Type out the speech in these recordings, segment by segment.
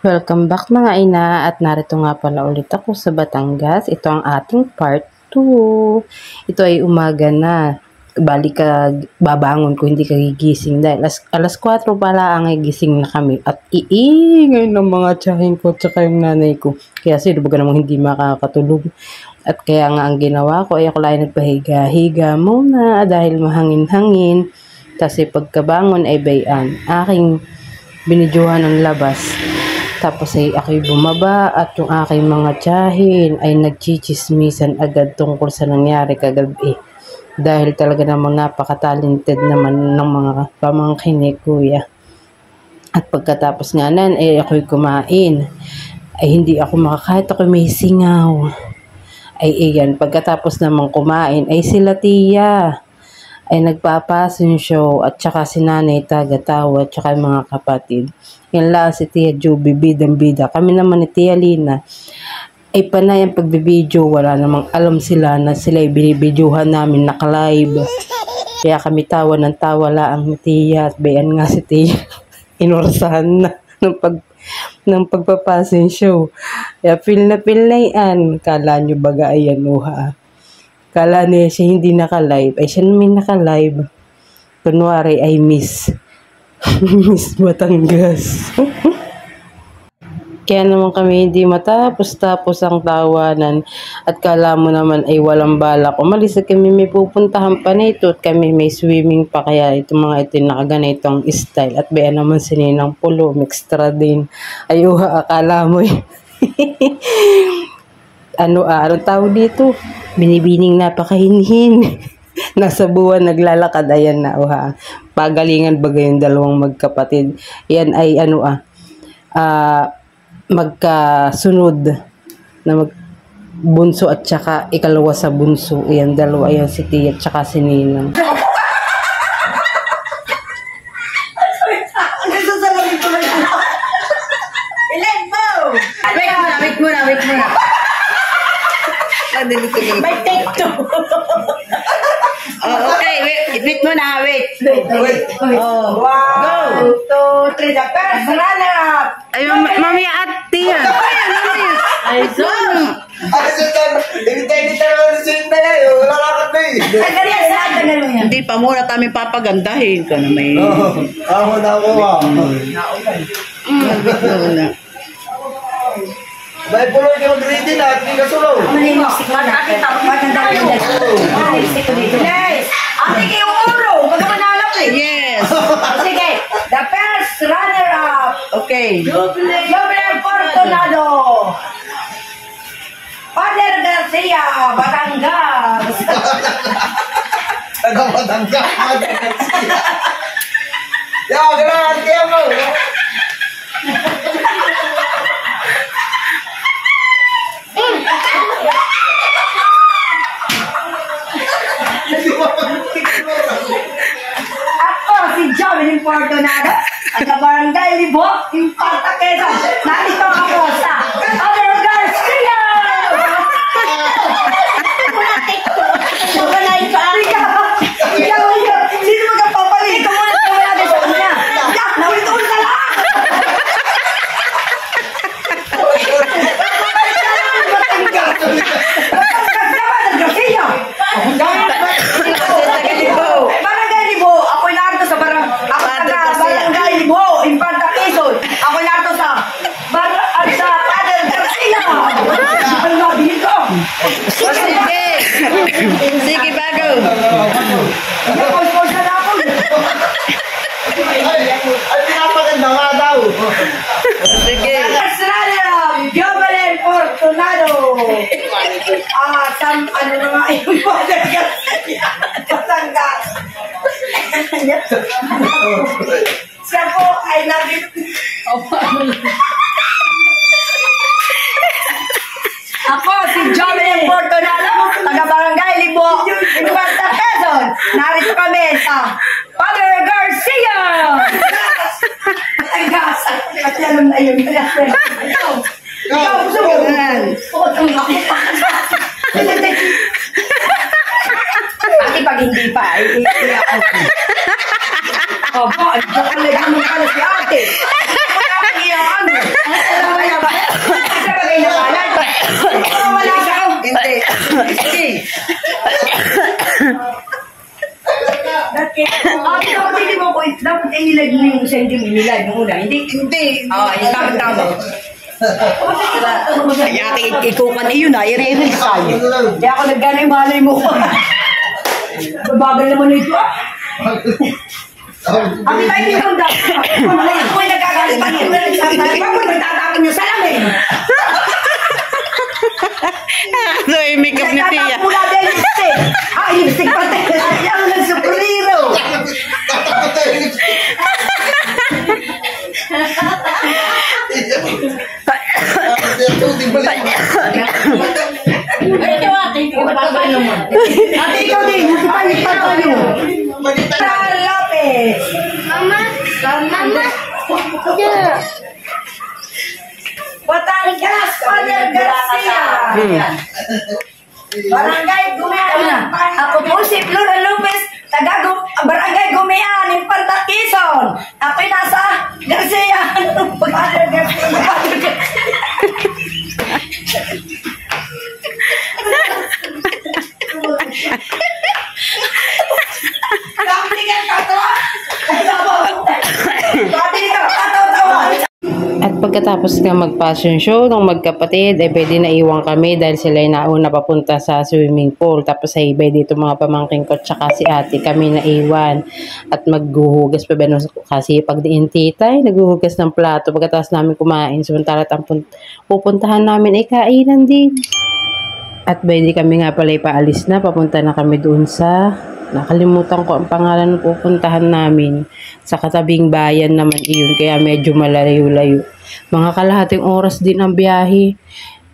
Welcome back mga ina at narito nga pala ulit ako sa Batangas. Ito ang ating part 2. Ito ay umaga na. Balik ka babangon ko hindi ka gigising dahil alas 4 pala ang gising na kami at iingay ng mga tiyahin ko at saka yung nanay ko. Kaya sino ba namang hindi makakatulog. At kaya nga ang ginawa ko ay ako lang nagpahiga-higa muna dahil mahangin-hangin. Kasi pagkabangon ay bayan. Aking binidyohan ng labas. Tapos ay ako'y bumaba at yung aking mga tiyahin ay nagchichismisan agad tungkol sa nangyari kagabi. Dahil talaga namang napaka-talented naman ng mga pamangkin ni Kuya. At pagkatapos nga nan ay ako'y kumain. Ay hindi ako makakahit, ako'y may singaw. Ay iyan, pagkatapos namang kumain ay sila Tia ay nagpapasun show at saka si Nanay Tagatawa at saka yung mga kapatid. Yan lang si Tia Juby, bidang-bida. Kami naman ni Tia Lina ay panay ang pagbibideo. Wala namang alam sila na sila ay binibidyohan namin naka-live. Kaya kami tawa ng tawa lang ni Tia at bayan nga si Tia. Inurasahan na ng pagpapasun show. Kaya feel na yan. Kala nyo baga ayan uha. Kala niya siya hindi naka-live. Ay siya naman naka-live. Kunwari ay Miss Batangas. Kaya naman kami hindi matapos-tapos ang tawanan. At kala mo naman ay walang balak. Umalis at kami may pupuntahan pa nito. At kami may swimming pa. Kaya itong mga ito nakaganitong style. At bayan naman sininang pulo. Extra din. Ay akala mo anong tawag dito? Binibining napakahinhin. Nasa buwan naglalakad. Ayan na, pagalingan baga yung dalawang magkapatid. Yan ay magkasunod na bunso at saka ikalawa sa bunso. Ayan, dalawa. Ayan si Tia at saka si Ninang. Wait muna. May take two. Okay, wait muna, wait. Oh. 1, 2, 3, the first runner-up. Ay, mamaya at Tia. Ay, zoom. Hindi pa muna kami papagandahin ka na may... Ako na ako Dahil pulo yung mag-ready na at hindi ka sulaw. Guys, ate kayo uro. Baga manalap eh. Yes. Sige, the first runner-up. Okay. Jovel Fortunado. Father Garcia, Batangas. Batangas. Ganaan, tiyan mo. Ako si Jovel Fortunado, taga-Barangay Libo, Impanta, Quezon. Narito ako sa Father Garcia. Sino magpapalit? Ito muna natin sa kanya. Nawito ko na lang. Barangay Libo. Ako'y narito sa Barangay Libo, Infanta, Quezon. Ako'y narito sa Father Garcia. Ano dito? Sige, bago. Sponsor na ako. Ay, pinapaganda nga daw. Sige. First runner-up, Jovel Fortunado. Ano na nga yung Father Garcia? Batangas. Siya po ay Ako si Jovel Fortunado, taga-Barangay Libo, Infanta, Quezon. Narito kami sa Father Garcia. Batangas. Kasi alam na yun. Ikaw, gusto mo? Ate, pag hindi pa, Aba, ang talaga naman pala si ate. Ano? Dapat hindi mo ko, dapat ilagay mo yung sentiment nila yung una. Hindi. Oo, yung tama-tama. Kaya ikukan iyon na, i-real tayo. Kaya ako naggana yung malay mo. Babagal naman ito ah. Abi tayo yung munda. Ako ay nagkakalitan yun. Iba mo nagtatapin yung salamin. Ano yung makeup ni Tia? Nagtatapin mula din lipstick. Lipstick pati. Ayaw ng supriro. Ate, ikaw din. Palit pa tayo. Sara Lopez. Mama. Batangas, Father Garcia. Barangay Gumean. Ako po si Flora Lopez, taga Barangay Gumean, Infanta Quezon. Ako'y nasa Garcia. Father Garcia. At pagkatapos nga mag-fashion show ng magkapatid, ay pwede na iwan kami dahil sila ay nauna papunta sa swimming pool. Tapos ay iba dito mga pamangking ko tsaka si ate kami na iwan. At maghuhugas pa ba kasi pagdiin titay, naghuhugas ng plato pagkatapos namin kumain. Samantala pupuntahan namin ay kainan din. At pwede kami nga pala ipaalis na, papunta na kami doon sa, nakalimutan ko ang pangalan ng pupuntahan namin. Sa katabing bayan naman iyon, kaya medyo malayo-layo. Mga kalahating oras din ang biyahe.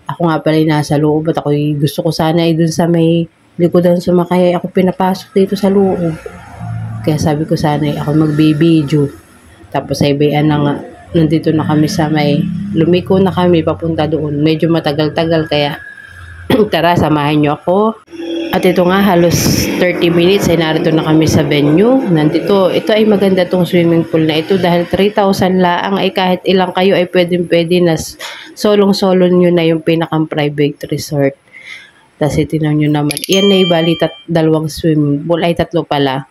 Ako nga pala nasa loob at ako gusto ko sana ay doon sa may likodan sumakay. Ako pinapasok dito sa loob. Kaya sabi ko sana ay ako magbibideo. Tapos ay bayan na nga, nandito na kami sa may, lumiko na kami papunta doon. Medyo matagal-tagal kaya tara, samahan nyo ako. At ito nga, halos 30 minutes ay narito na kami sa venue. Nandito, ito ay maganda tong swimming pool na ito dahil 3,000 laang ay kahit ilang kayo ay pwede na solong-solo nyo na yung pinakang private resort. Tapos itinan nyo naman, yan ay bali dalawang swimming pool, ay tatlo pala.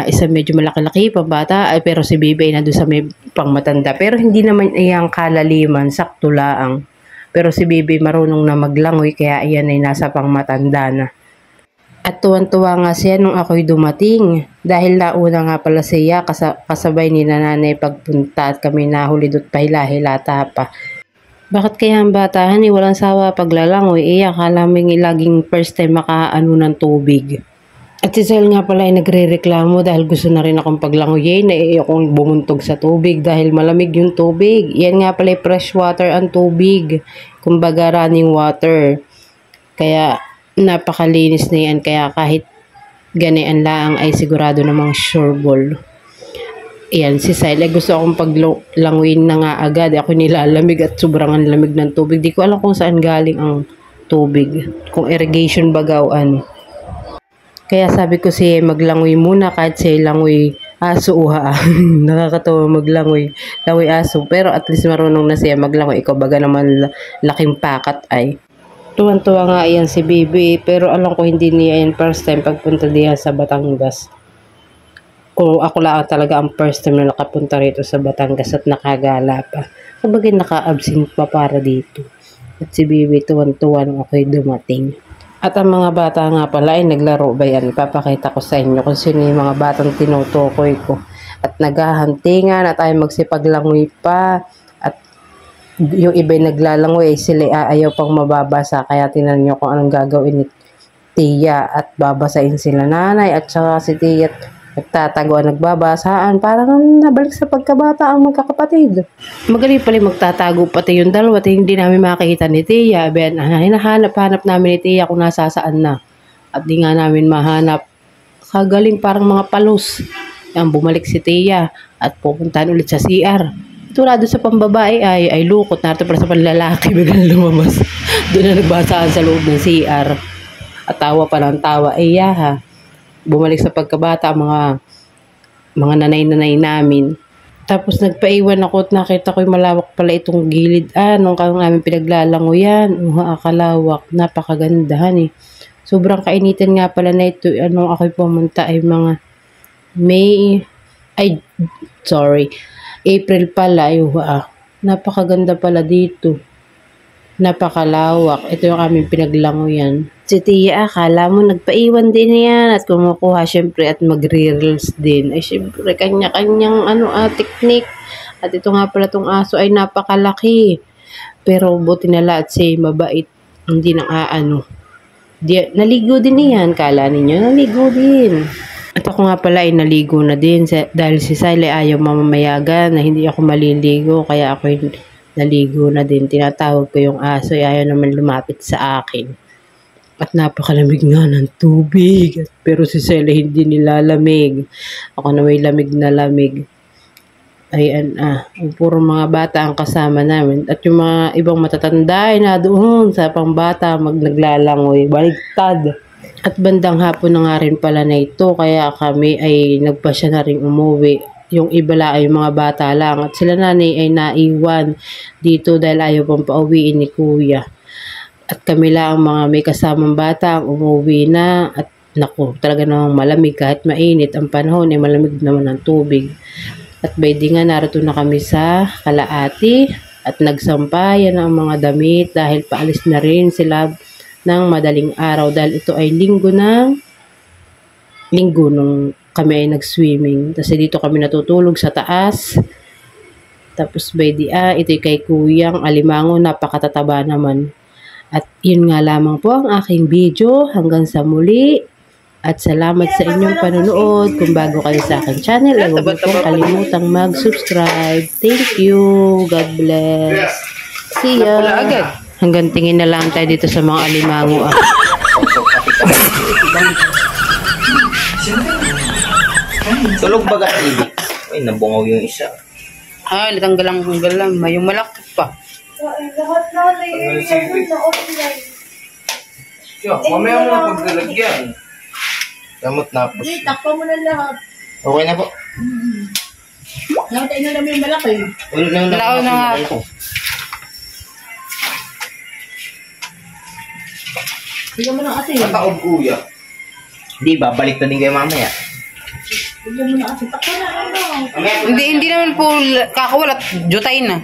Isa medyo malaki-laki, pambata, pero si Bibi ay nandun sa may pangmatanda. Pero hindi naman iyang kalaliman, sakto laang. Pero si Bibi marunong na maglangoy, kaya iyan ay nasa pangmatanda na. At tuwan-tuwa nga siya nung ako'y dumating. Dahil nauna nga pala siya, kasabay ni nanay pagpunta at kami nahuli do't pahila-hilata pa. Bakit kaya ang batahan walang sawa paglalangoy? Akala mo laging first time makaano ng tubig. At si Sel nga pala ay nagre-reklamo dahil gusto na rin akong paglangoyin. Akong bumuntog sa tubig dahil malamig yung tubig. Yan nga pala fresh water ang tubig. Kumbaga running water. Kaya napakalinis na yan. Kaya kahit ganian lang ay sigurado namang sure ball. Ayan, si Sel ay gusto akong paglangoyin na nga agad. Ako nilalamig at sobrang ang lamig ng tubig. Di ko alam kung saan galing ang tubig. Kung irrigation bagawaan. Kaya sabi ko siya maglangoy muna kahit siya langoy aso uha. Nakakatawa maglangoy. Langoy aso. Pero at least marunong na siya maglangoy. Ikaw baga naman laking pakat ay. Tuwan-tuwa nga yan si Bibi. Pero alam ko hindi niya yan first time pagpunta diyan sa Batangas. Kung ako lang talaga ang first time na nakapunta rito sa Batangas at nakagala pa. Kumbaga naka-absent pa para dito. At si Bibi tuwan-tuwa nung ako'y dumating. At ang mga bata nga pala ay naglaro ba yan? Ipapakita ko sa inyo kung sino yung mga batang tinutukoy ko. At naghahantingan at ay magsipaglangoy pa. At yung iba'y naglalangoy, sila ayaw pang mababasa. Kaya tinan nyo kung anong gagawin ni Tia. At babasain sila nanay at saka si Tia. Nagtataguan, nagbabasaan. Parang nabalik sa pagkabata ang magkakapatid. Magaling pala magtatago pati yung dalawa. Hindi namin makikita ni Tia. Hinahanap-hanap namin ni Tia kung nasasaan na. At di nga namin mahanap. Kagaling parang mga palos. Yan, bumalik si Tia. At pupuntahan ulit sa CR. Tulado sa pambabae ay lukot. Narito pala sa panlalaki. Biglang lumabas. Doon na nagbasaan sa loob ng CR. At tawa pa ng tawa. Ha. Bumalik sa pagkabata mga nanay-nanay namin. Tapos nagpaiwan ako at nakita ko yung malawak pala itong gilid. Nung namin pinaglalangoyan. Kalawak. Napakagandahan eh. Sobrang kainitan nga pala na ito. Anong ako'y pumunta ay mga April pala. Napakaganda pala dito. Napakalawak. Ito yung aming pinaglangoyan. Si Tia, akala mo nagpaiwan din yan at kumukuha syempre at magre-reels din. Ay syempre, kanya-kanyang teknik. At ito nga pala tong aso ay napakalaki. Pero buti na lahat siya mabait. Hindi naligo din niyan. Kala ninyo, naligo din. At ako nga pala ay naligo na din. Dahil si Sile ayaw mamamayagan na hindi ako maliligo. Kaya ako naligo na din. Tinatawag ko yung aso. Ayaw naman lumapit sa akin. At napakalamig nga ng tubig. Pero si Sile hindi nilalamig. Ako na may lamig na lamig. Ayan puro mga bata ang kasama namin. At yung mga ibang matatanda ay na doon sa pangbata naglalangoy. Baligtad. At bandang hapon na nga rin pala na ito. Kaya kami ay nagpasya na rin umuwi. Yung iba ay mga bata lang. At sila nanay ay naiwan dito dahil ayaw pang pauwiin ni kuya. At kami lang mga may kasamang bata ang umuwi na. At naku, talaga namang malamig. Kahit mainit ang panahon ay malamig naman ang tubig. At by di nga narito na kami sa Kalaati at nagsampayan ang mga damit dahil paalis na rin sila ng madaling araw dahil ito ay linggo nung kami ay nag-swimming. Kasi dito kami natutulog sa taas. Tapos by di ito'y kay Kuyang Alimango, napakatataba naman. At yun nga lamang po ang aking video. Hanggang sa muli. At salamat sa inyong panonood. Kung bago kayo sa aking channel, ay huwag niyo pong kalimutang mag-subscribe. Thank you. God bless. See ya. Hanggang tingin na lang tayo dito sa mga alimango. Tulog ba TV? Ay, nabungaw yung isa. Natanggalang may yung malaki pa. Lahat na na offline. Mamaya mo na paglalagyan. Gamot na po. Hindi, takpa mo na lahat. Okay na po. Nakatayin na namin yung malaki. Wala na nga po. Bigyan mo ng asin. Mataog kuya. Di ba? Balik na din kayo mamaya. Bigyan mo ng asin. Takpa na, Hindi naman po kakawalat. Jutay na.